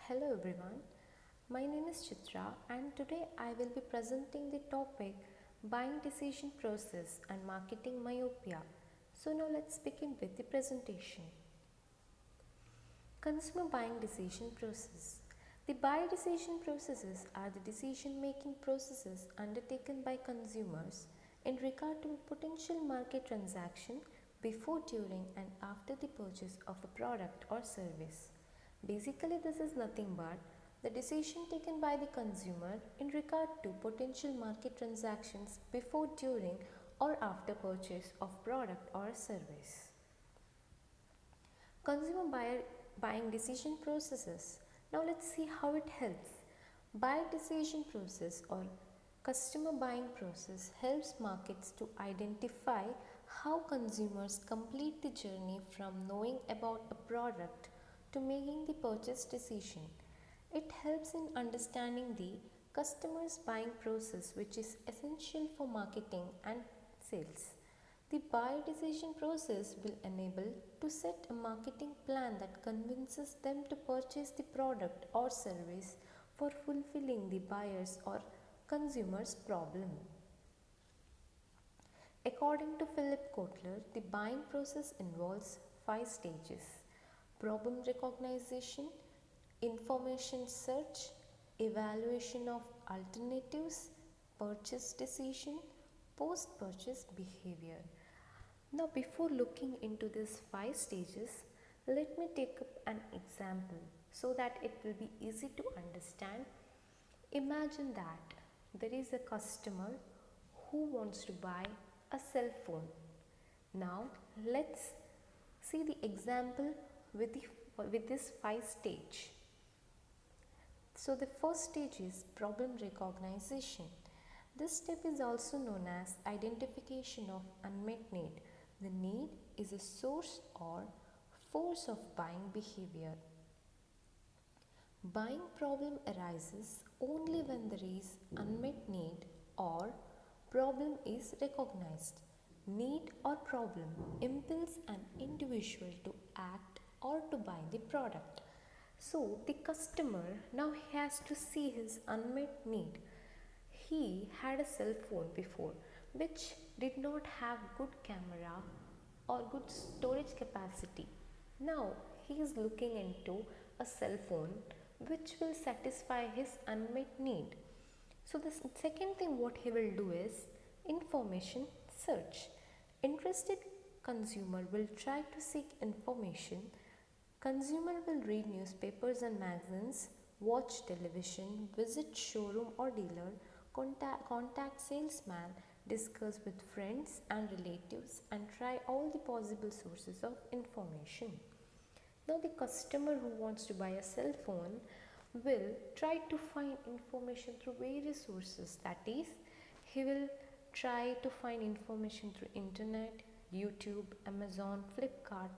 Hello everyone, my name is Chitra and today I will be presenting the topic buying decision process and marketing myopia. So now let's begin with the presentation. Consumer buying decision process. The buy decision processes are the decision making processes undertaken by consumers in regard to a potential market transaction before, during, and after the purchase of a product or service. Basically, this is nothing but the decision taken by the consumer in regard to potential market transactions before, during, or after purchase of product or service. Consumer buyer buying decision processes. Now let's see how it helps. Buyer decision process or customer buying process helps markets to identify how consumers complete the journey from knowing about a product to making the purchase decision. It helps in understanding the customer's buying process, which is essential for marketing and sales. The buyer decision process will enable to set a marketing plan that convinces them to purchase the product or service for fulfilling the buyer's or consumer's problem. According to Philip Kotler, the buying process involves 5 stages: problem recognition, information search, evaluation of alternatives, purchase decision, post purchase behavior. Now, before looking into these 5 stages, let me take up an example so that it will be easy to understand. Imagine that there is a customer who wants to buy a cell phone. Now, let's see the example with this 5 stage. So, the first stage is problem recognition. This step is also known as identification of unmet need. The need is a source or force of buying behavior. Buying problem arises only when there is unmet need or problem is recognized. Need or problem impels an individual to act or to buy the product. So the customer now has to see his unmet need. He had a cell phone before which did not have good camera or good storage capacity. Now he is looking into a cell phone which will satisfy his unmet need. So the second thing what he will do is information search. Interested consumer will try to seek information. Consumer will read newspapers and magazines, watch television, visit showroom or dealer, contact salesman, discuss with friends and relatives, and try all the possible sources of information. Now the customer who wants to buy a cell phone will try to find information through various sources. That is, he will try to find information through internet, YouTube, Amazon, Flipkart.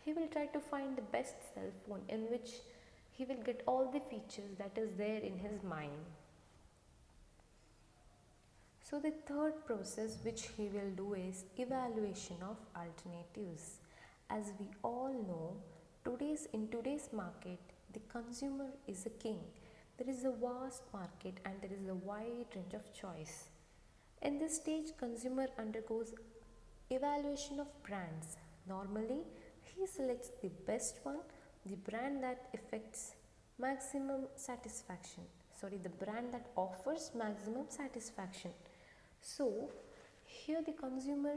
He will try to find the best cell phone in which he will get all the features that is there in his mind. So the third process which he will do is evaluation of alternatives. As we all know, in today's market, the consumer is a king. There is a vast market and there is a wide range of choice. In this stage, consumer undergoes evaluation of brands. Normally, he selects the best one, the brand that affects maximum satisfaction. The brand that offers maximum satisfaction. So, here the consumer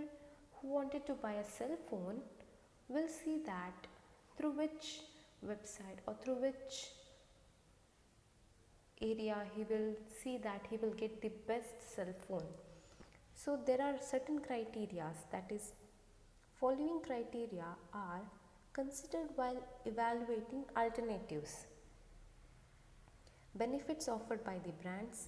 who wanted to buy a cell phone will see that through which website or through which area he will see that he will get the best cell phone. So there are certain criteria, that is, following criteria are considered while evaluating alternatives: benefits offered by the brands,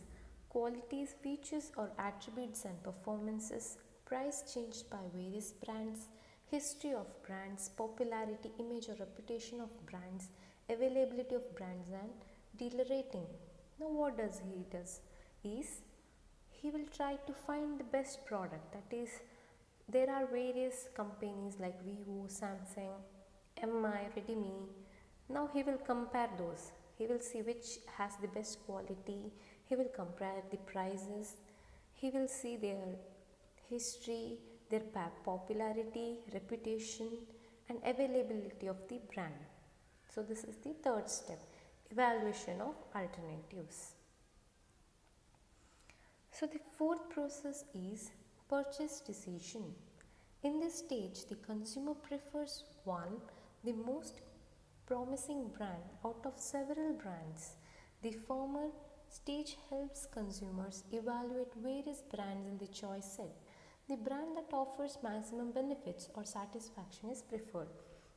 qualities, features or attributes and performances, price changed by various brands, history of brands, popularity, image or reputation of brands, availability of brands, and dealer rating. Now what does he does is he will try to find the best product. That is, there are various companies like Vivo, Samsung, MI, Redmi. Now he will compare those. He will see which has the best quality. He will compare the prices. He will see their history, their popularity, reputation, and availability of the brand. So, this is the third step, evaluation of alternatives. So, the fourth process is purchase decision. In this stage, the consumer prefers one, the most promising brand out of several brands. The former stage helps consumers evaluate various brands in the choice set. The brand that offers maximum benefits or satisfaction is preferred.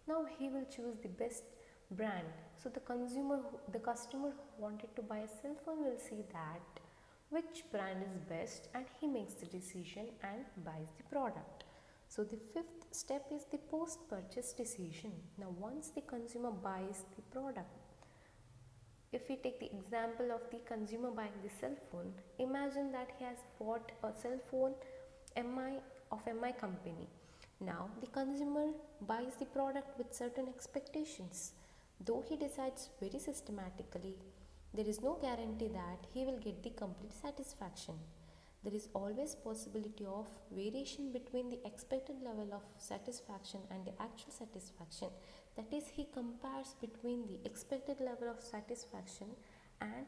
Now he will choose the best brand. So the customer who wanted to buy a cell phone will see that which brand is best and he makes the decision and buys the product. So the fifth step is the post-purchase decision. Now once the consumer buys the product, if we take the example of the consumer buying the cell phone, imagine that he has bought a cell phone MI company. Now the consumer buys the product with certain expectations. Though he decides very systematically, there is no guarantee that he will get the complete satisfaction. There is always possibility of variation between the expected level of satisfaction and the actual satisfaction. That is, he compares between the expected level of satisfaction and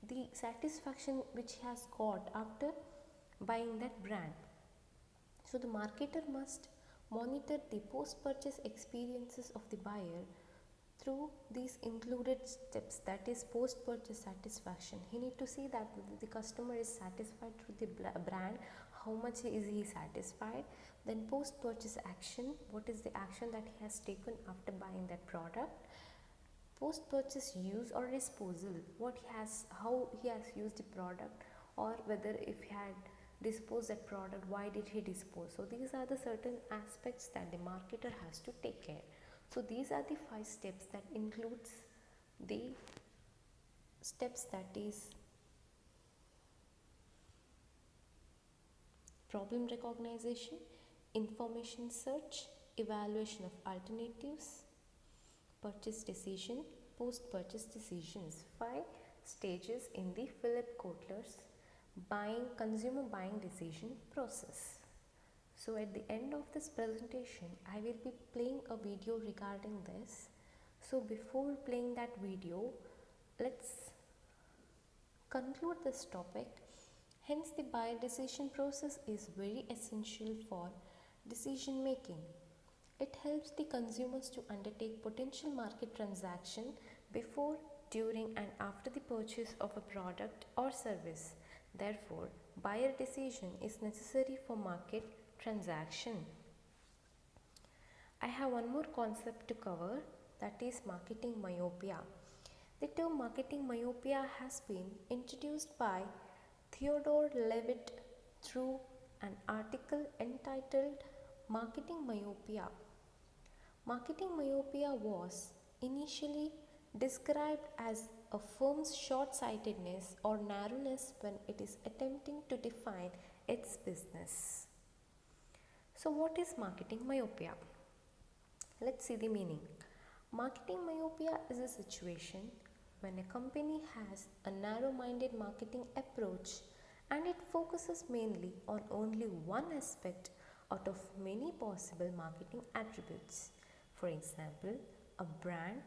the satisfaction which he has got after buying that brand. So the marketer must monitor the post-purchase experiences of the buyer through these included steps, that is post-purchase satisfaction. He need to see that the customer is satisfied through the brand, how much is he satisfied. Then post-purchase action, what is the action that he has taken after buying that product. Post-purchase use or disposal, how he has used the product, or whether if he had disposed that product, why did he dispose. So these are the certain aspects that the marketer has to take care. So these are the 5 steps that includes the steps, that is problem recognition, information search, evaluation of alternatives, purchase decision, post-purchase decisions. 5 stages in the Philip Kotler's consumer buying decision process. So at the end of this presentation, I will be playing a video regarding this. So before playing that video, let's conclude this topic. Hence, the buyer decision process is very essential for decision making. It helps the consumers to undertake potential market transaction before, during and after the purchase of a product or service. Therefore, buyer decision is necessary for market transaction. I have one more concept to cover, that is marketing myopia. The term marketing myopia has been introduced by Theodore Levitt through an article entitled Marketing Myopia. Marketing myopia was initially described as a firm's short-sightedness or narrowness when it is attempting to define its business. So what is marketing myopia? Let's see the meaning. Marketing myopia is a situation when a company has a narrow-minded marketing approach and it focuses mainly on only one aspect out of many possible marketing attributes. For example, a brand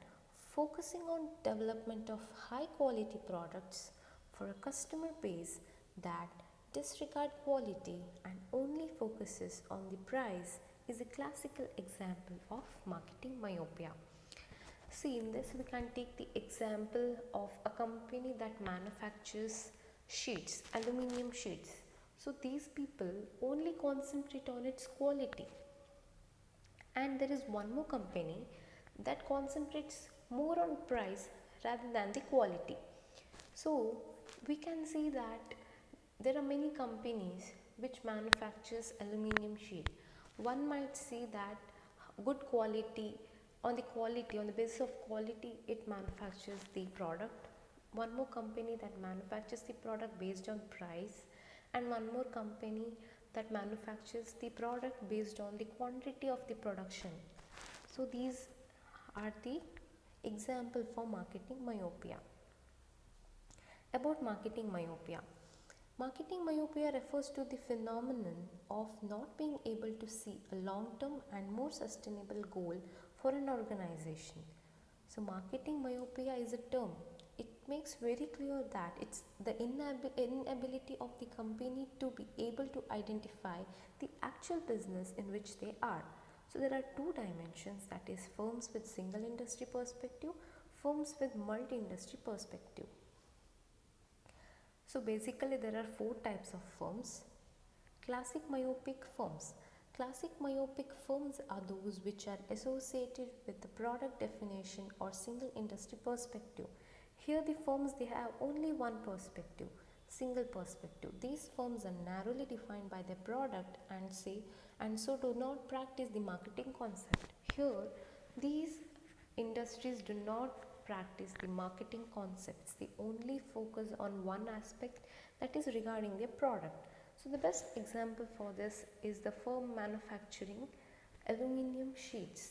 focusing on development of high-quality products for a customer base that disregard quality and only focuses on the price is a classical example of marketing myopia. See, in this we can take the example of a company that manufactures sheets, aluminium sheets. So these people only concentrate on its quality. And there is one more company that concentrates more on price rather than the quality. So we can see that there are many companies which manufactures aluminium sheet. One might see that good quality, on the basis of quality it manufactures the product. One more company that manufactures the product based on price, and one more company that manufactures the product based on the quantity of the production. So these are the example for marketing myopia. About marketing myopia. Marketing myopia refers to the phenomenon of not being able to see a long-term and more sustainable goal for an organization. So marketing myopia is a term. It makes very clear that it's the inability of the company to be able to identify the actual business in which they are. So there are two dimensions, that is firms with single industry perspective, firms with multi-industry perspective. So basically there are four types of firms. Classic myopic firms. Classic myopic firms are those which are associated with the product definition or single industry perspective. Here the firms, they have only one perspective, single perspective. These firms are narrowly defined by their product and so do not practice the marketing concept. Here these industries do not practice the marketing concepts. They only focus on one aspect, that is regarding their product. So the best example for this is the firm manufacturing aluminum sheets.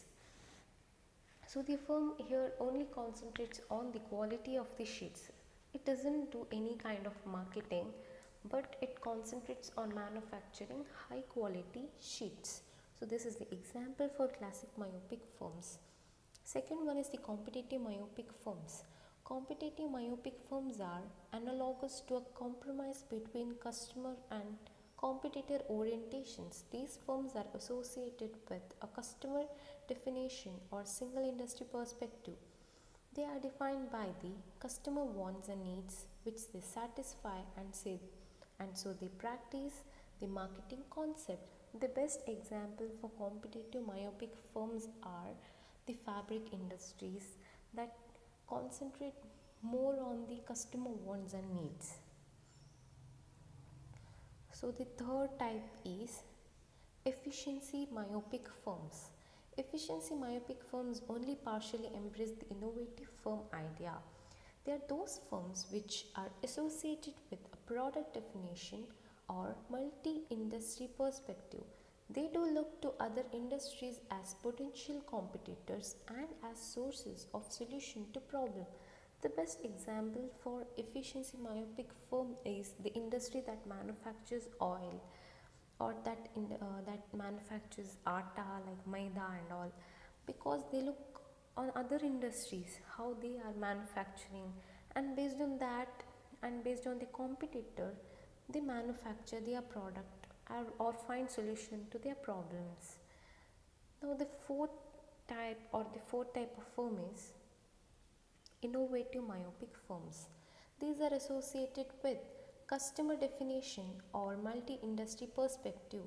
So the firm here only concentrates on the quality of the sheets. It doesn't do any kind of marketing, but it concentrates on manufacturing high quality sheets. So this is the example for classic myopic firms. Second one is the competitive myopic firms. Competitive myopic firms are analogous to a compromise between customer and competitor orientations. These firms are associated with a customer definition or single industry perspective. They are defined by the customer wants and needs which they satisfy and so they practice the marketing concept. The best example for competitive myopic firms are the fabric industries that concentrate more on the customer wants and needs. So the third type is efficiency myopic firms. Efficiency myopic firms only partially embrace the innovative firm idea. They are those firms which are associated with a product definition or multi-industry perspective. They do look to other industries as potential competitors and as sources of solution to problem. The best example for efficiency myopic firm is the industry that manufactures oil or that manufactures atta like maida and all, because they look on other industries how they are manufacturing, and based on that and based on the competitor they manufacture their product or find solution to their problems. Now the fourth type of firm is innovative myopic firms. These are associated with customer definition or multi-industry perspective.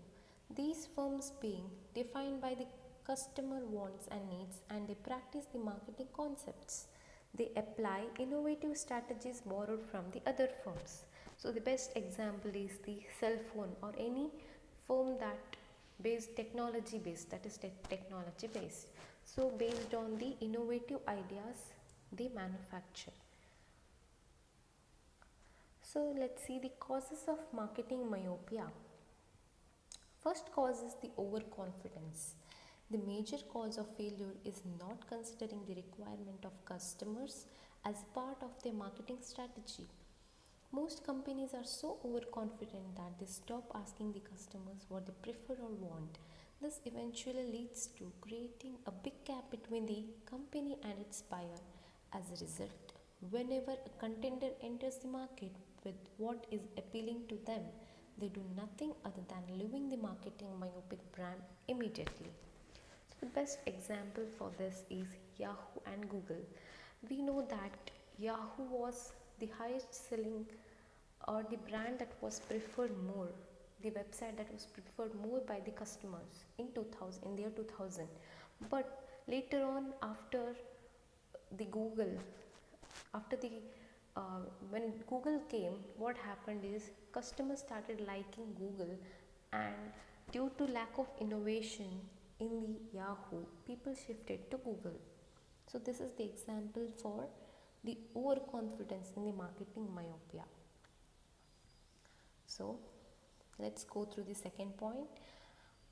These firms being defined by the customer wants and needs and they practice the marketing concepts. They apply innovative strategies borrowed from the other firms. So the best example is the cell phone or any firm that based technology based, that is technology based. So based on the innovative ideas they manufacture. So let's see the causes of marketing myopia. First cause is the overconfidence. The major cause of failure is not considering the requirement of customers as part of their marketing strategy. Most companies are so overconfident that they stop asking the customers what they prefer or want. This eventually leads to creating a big gap between the company and its buyer. As a result, whenever a contender enters the market with what is appealing to them, they do nothing other than leaving the marketing myopic brand immediately. So the best example for this is Yahoo and Google. We know that Yahoo was the highest selling or the brand that was preferred more, the website that was preferred more by the customers in 2000, in the year 2000. But later on, after the Google, after the when Google came, what happened is customers started liking Google, and due to lack of innovation in the Yahoo, people shifted to Google. So this is the example for the overconfidence in the marketing myopia. So let's go through the second point,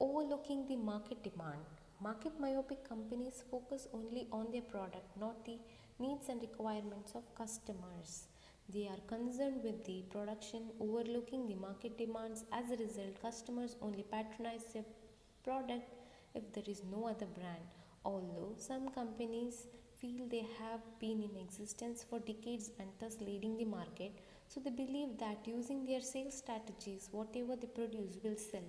overlooking the market demand. Market myopic companies focus only on their product, not the needs and requirements of customers. They are concerned with the production, overlooking the market demands. As a result, customers only patronize their product if there is no other brand. Although some companies feel they have been in existence for decades and thus leading the market, so they believe that using their sales strategies, whatever they produce will sell.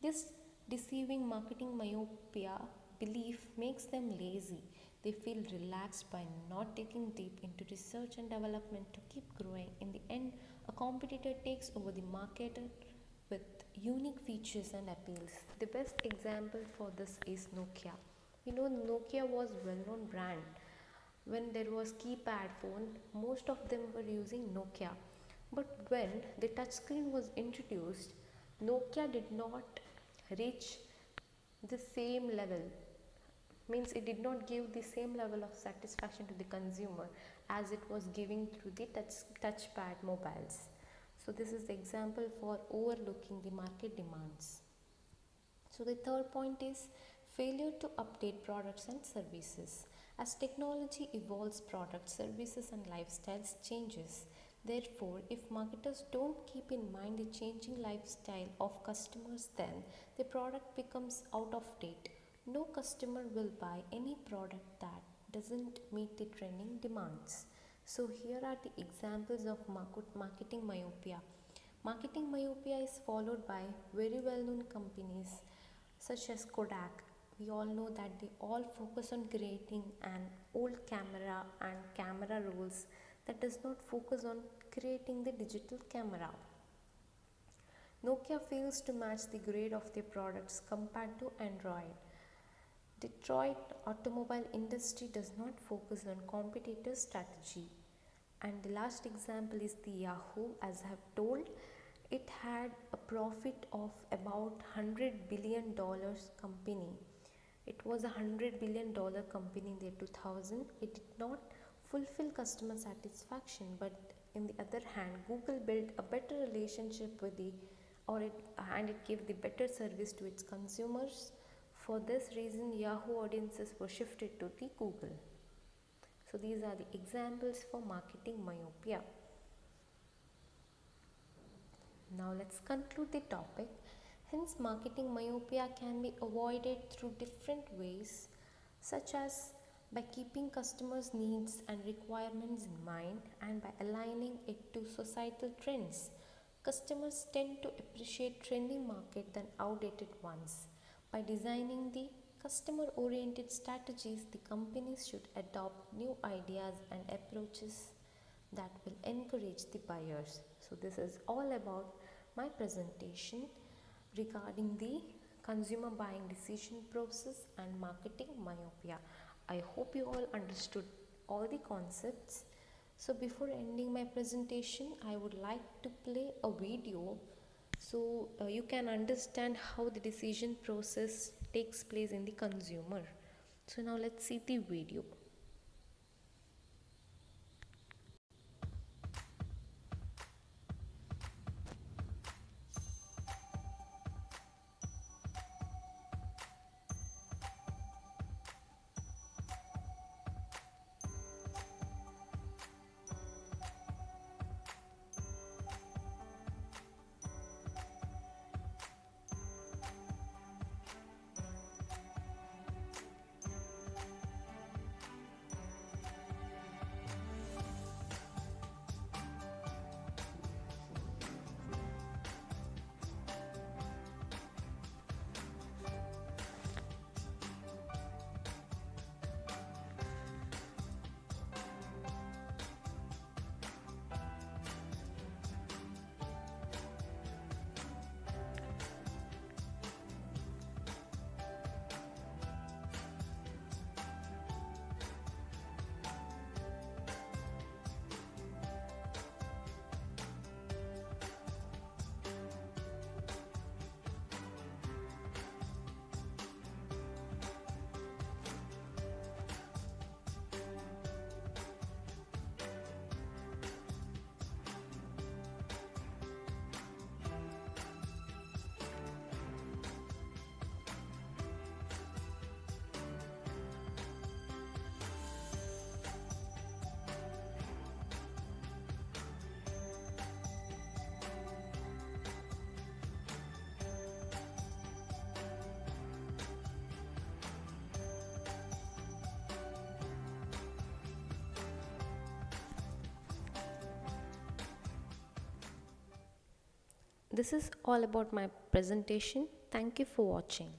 This deceiving marketing myopia belief makes them lazy. They feel relaxed by not taking deep into research and development to keep growing. In the end, a competitor takes over the market with unique features and appeals. The best example for this is Nokia. We know Nokia was a well-known brand. When there was keypad phone, most of them were using Nokia. But when the touchscreen was introduced, Nokia did not reach the same level, means it did not give the same level of satisfaction to the consumer as it was giving through the touchpad mobiles. So this is the example for overlooking the market demands. So the third point is failure to update products and services. As technology evolves, products, services and lifestyles changes. Therefore, if marketers don't keep in mind the changing lifestyle of customers, then the product becomes out of date. No customer will buy any product that doesn't meet the trending demands. So here are the examples of marketing myopia. Marketing myopia is followed by very well-known companies such as Kodak. We all know that they all focus on creating an old camera and camera rolls that does not focus on creating the digital camera. Nokia fails to match the grade of their products compared to Android. Detroit automobile industry does not focus on competitor strategy. And the last example is the Yahoo. As I have told, it had a profit of about $100 billion company. It was $100 billion company in the 2000. It did not fulfill customer satisfaction, but in the other hand, Google built a better relationship with and it gave the better service to its consumers. For this reason, Yahoo audiences were shifted to the Google. So these are the examples for marketing myopia. Now let's conclude the topic. Hence, marketing myopia can be avoided through different ways, such as by keeping customers' needs and requirements in mind and by aligning it to societal trends. Customers tend to appreciate trending market than outdated ones. By designing the customer oriented strategies, the companies should adopt new ideas and approaches that will encourage the buyers. So this is all about my presentation regarding the consumer buying decision process and marketing myopia. I hope you all understood all the concepts. So before ending my presentation, I would like to play a video so you can understand how the decision process takes place in the consumer. So now let's see the video. This is all about my presentation. Thank you for watching.